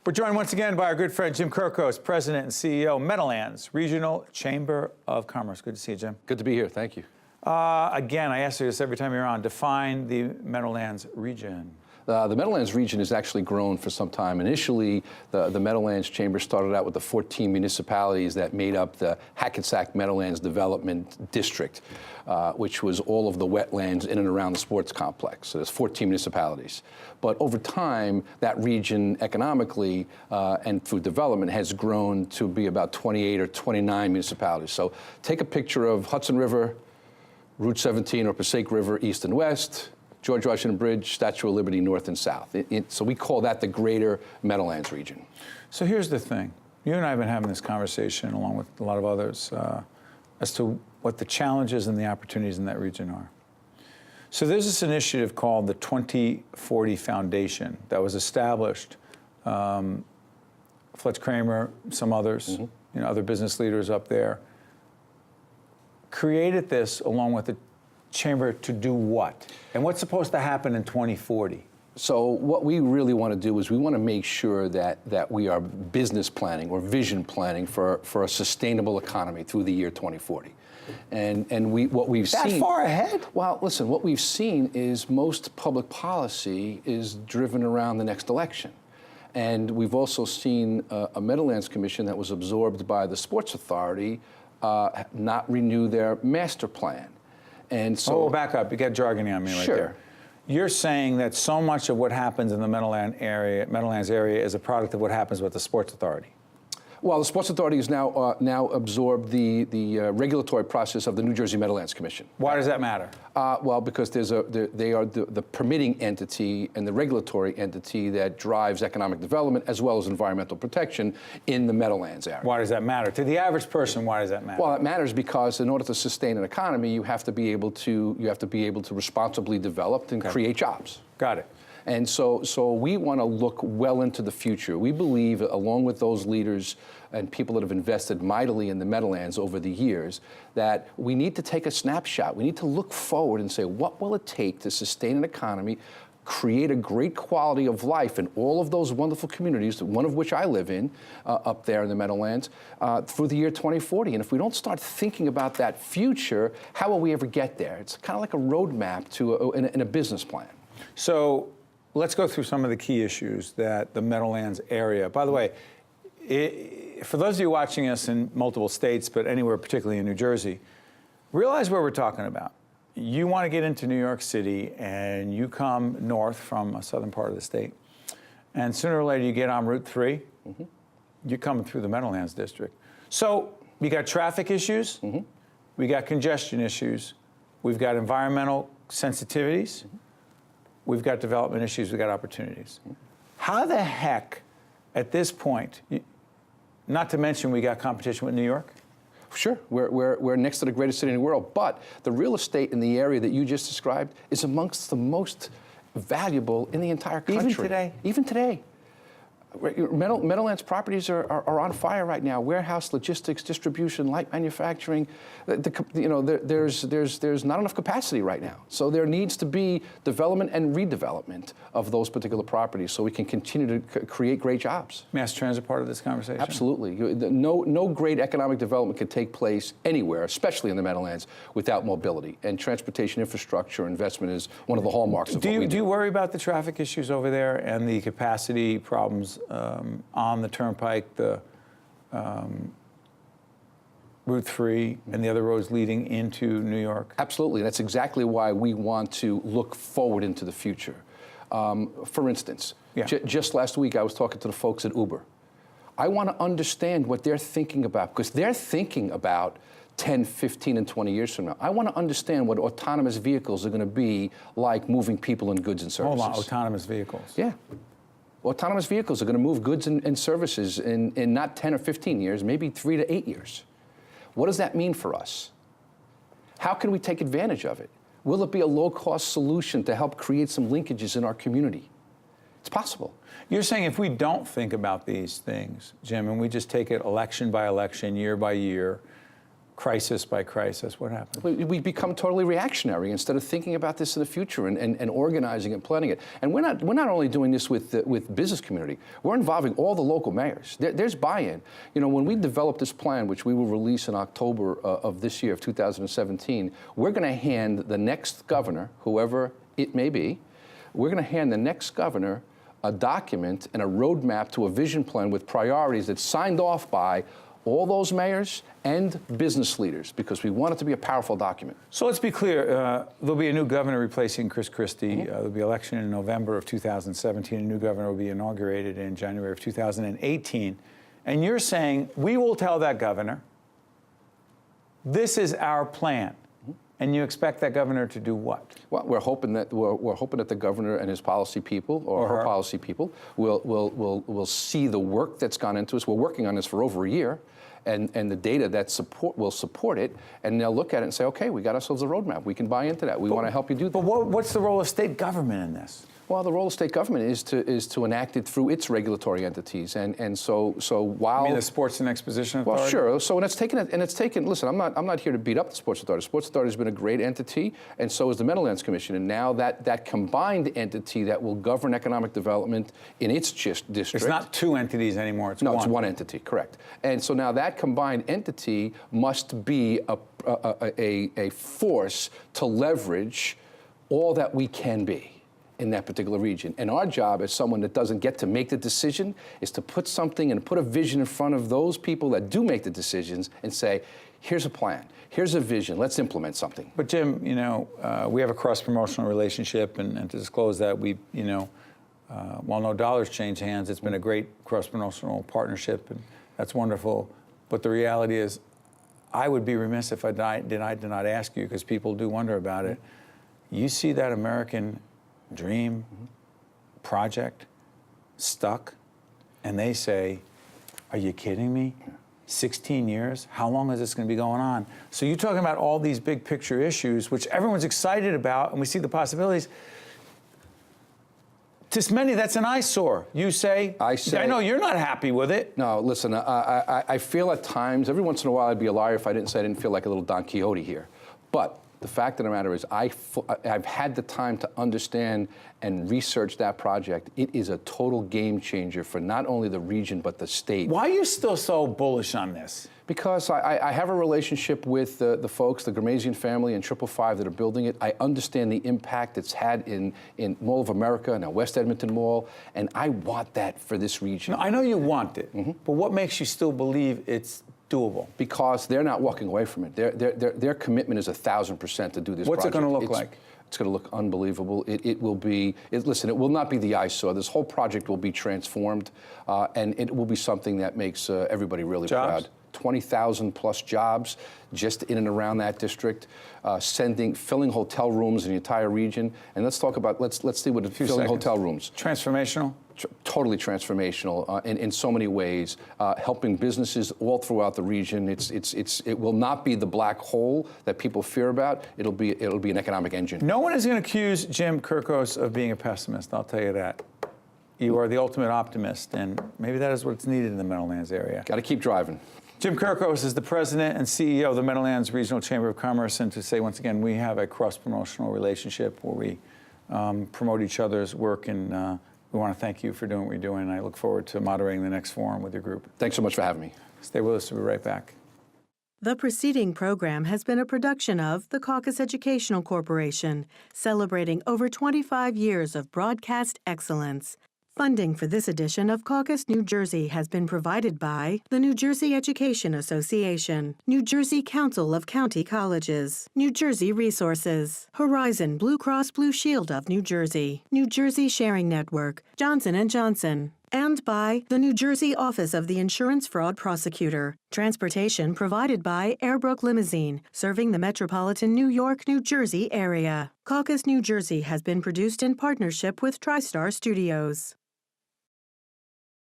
We're joined once again by our good friend Jim Kirkos, President and CEO, Meadowlands Regional Chamber of Commerce. Good to see you, Jim. Good to be here. Thank you. Again, I ask you this every time you're on. Define the Meadowlands region. The Meadowlands region has actually grown for some time. Initially, the Meadowlands Chamber started out with the 14 municipalities that made up the Hackensack Meadowlands Development District, which was all of the wetlands in and around the sports complex. So there's 14 municipalities. But over time, that region economically and through development has grown to be about 28 or 29 municipalities. So take a picture of Hudson River, Route 17 or Passaic River, east and west, George Washington Bridge, Statue of Liberty, north and south. So we call that the greater Meadowlands region. So here's the thing. You and I have been having this conversation, along with a lot of others, as to what the challenges and the opportunities in that region are. So there's this initiative called the 2040 Foundation that was established. Fletch Kramer, some others, other business leaders up there, created this along with the Chamber to do what? And what's supposed to happen in 2040? So what we really want to do is we want to make sure that we are business planning or vision planning for a sustainable economy through the year 2040. And what we've seen— That far ahead? Well, listen, what we've seen is most public policy is driven around the next election. And we've also seen a Meadowlands Commission that was absorbed by the Sports Authority not renew their master plan. And so— back up. You got jargony on me right there. You're saying that so much of what happens in the Meadowlands area is a product of what happens with the Sports Authority. Well, the Sports Authority has now absorbed the regulatory process of the New Jersey Meadowlands Commission. Why does that matter? Well, because they are the permitting entity and the regulatory entity that drives economic development as well as environmental protection in the Meadowlands area. Why does that matter? To the average person, why does that matter? Well, it matters because in order to sustain an economy, you have to be able to responsibly develop and create jobs. Got it. And so we want to look well into the future. We believe, along with those leaders and people that have invested mightily in the Meadowlands over the years, that we need to take a snapshot. We need to look forward and say, what will it take to sustain an economy, create a great quality of life in all of those wonderful communities, one of which I live in, up there in the Meadowlands, through the year 2040. And if we don't start thinking about that future, how will we ever get there? It's kind of like a roadmap to in a business plan. So let's go through some of the key issues that the Meadowlands area— by the way, for those of you watching us in multiple states, but anywhere, particularly in New Jersey, realize what we're talking about. You want to get into New York City, and you come north from a southern part of the state, and sooner or later you get on Route 3, you're coming through the Meadowlands district. So we got traffic issues, we got congestion issues, we've got environmental sensitivities, we've got development issues, we've got opportunities. How the heck, at this point, not to mention we got competition with New York? Sure, we're next to the greatest city in the world, but the real estate in the area that you just described is amongst the most valuable in the entire country. Even today? Even today. Meadowlands properties are on fire right now. Warehouse, logistics, distribution, light manufacturing. There's not enough capacity right now. So there needs to be development and redevelopment of those particular properties so we can continue to create great jobs. Mass transit part of this conversation? Absolutely. No great economic development can take place anywhere, especially in the Meadowlands, without mobility. And transportation infrastructure investment is one of the hallmarks of what we do. Do you worry about the traffic issues over there and the capacity problems on the Turnpike, the Route 3, and the other roads leading into New York? Absolutely. That's exactly why we want to look forward into the future. For instance, just last week I was talking to the folks at Uber. I want to understand what they're thinking about, because they're thinking about 10, 15, and 20 years from now. I want to understand what autonomous vehicles are going to be like moving people and goods and services. Hold on, autonomous vehicles? Yeah. Autonomous vehicles are going to move goods and services in not 10 or 15 years, maybe 3 to 8 years. What does that mean for us? How can we take advantage of it? Will it be a low-cost solution to help create some linkages in our community? It's possible. You're saying if we don't think about these things, Jim, and we just take it election by election, year by year, crisis by crisis? What happens? We become totally reactionary instead of thinking about this in the future and organizing and planning it. And we're not only doing this with business community. We're involving all the local mayors. There's buy-in. You know, when we developed this plan, which we will release in October of this year, of 2017, we're going to hand the next governor, whoever it may be, we're going to hand the next governor a document and a roadmap to a vision plan with priorities that's signed off by all those mayors and business leaders, because we want it to be a powerful document. So let's be clear. There'll be a new governor replacing Chris Christie. There'll be election in November of 2017. A new governor will be inaugurated in January of 2018. And you're saying, we will tell that governor, this is our plan. And you expect that governor to do what? Well, we're hoping that the governor and his policy people, or her policy people, will see the work that's gone into this. We're working on this for over a year, and the data that will support it, and they'll look at it and say, okay, we got ourselves a roadmap. We can buy into that. We want to help you do that. But what's the role of state government in this? Well, the role of state government is to enact it through its regulatory entities, and so while You mean the Sports and Exposition Authority? Well, sure. So when it's taken. Listen, I'm not here to beat up the Sports Authority. The Sports Authority has been a great entity, and so is the Meadowlands Commission. And now that combined entity that will govern economic development in its district. It's not two entities anymore. It's one. No, it's one entity. Correct. And so now that combined entity must be a force to leverage all that we can be in that particular region. And our job as someone that doesn't get to make the decision is to put something and put a vision in front of those people that do make the decisions and say, here's a plan, here's a vision, let's implement something. But Jim, you know, we have a cross-promotional relationship, and to disclose that, while no dollars change hands, it's been a great cross-promotional partnership, and that's wonderful. But the reality is, I would be remiss if I did not ask you, because people do wonder about it. You see that American dream project stuck, and they say, are you kidding me? 16 years? How long is this going to be going on? So you're talking about all these big picture issues, which everyone's excited about, and we see the possibilities. To many, that's an eyesore. You say, I know you're not happy with it. No, listen, I feel at times, every once in a while I'd be a liar if I didn't say I didn't feel like a little Don Quixote here. But the fact of the matter is, I've had the time to understand and research that project. It is a total game changer for not only the region, but the state. Why are you still so bullish on this? Because I have a relationship with the folks, the Gramasian family and 555 that are building it. I understand the impact it's had in Mall of America and West Edmonton Mall, and I want that for this region. No, I know you want it, but what makes you still believe it's doable? Because they're not walking away from it. Their commitment is 1,000% to do this project. What's it going to look like? It's going to look unbelievable. It will be, listen, it will not be the eyesore. This whole project will be transformed, and it will be something that makes everybody really proud. 20,000 plus jobs just in and around that district, filling hotel rooms in the entire region. And let's talk about, let's see what filling hotel rooms. Transformational? Totally transformational in so many ways, helping businesses all throughout the region. It will not be the black hole that people fear about. It'll be an economic engine. No one is going to accuse Jim Kirkos of being a pessimist, I'll tell you that. You are the ultimate optimist, and maybe that is what's needed in the Meadowlands area. Got to keep driving. Jim Kirkos is the president and CEO of the Meadowlands Regional Chamber of Commerce, and to say once again, we have a cross-promotional relationship where we promote each other's work, and we want to thank you for doing what you're doing, and I look forward to moderating the next forum with your group. Thanks so much for having me. Stay with us, we'll be right back. The preceding program has been a production of the Caucus Educational Corporation, celebrating over 25 years of broadcast excellence. Funding for this edition of Caucus New Jersey has been provided by the New Jersey Education Association, New Jersey Council of County Colleges, New Jersey Resources, Horizon Blue Cross Blue Shield of New Jersey, New Jersey Sharing Network, Johnson & Johnson, and by the New Jersey Office of the Insurance Fraud Prosecutor. Transportation provided by Airbrook Limousine, serving the metropolitan New York, New Jersey area. Caucus New Jersey has been produced in partnership with TriStar Studios.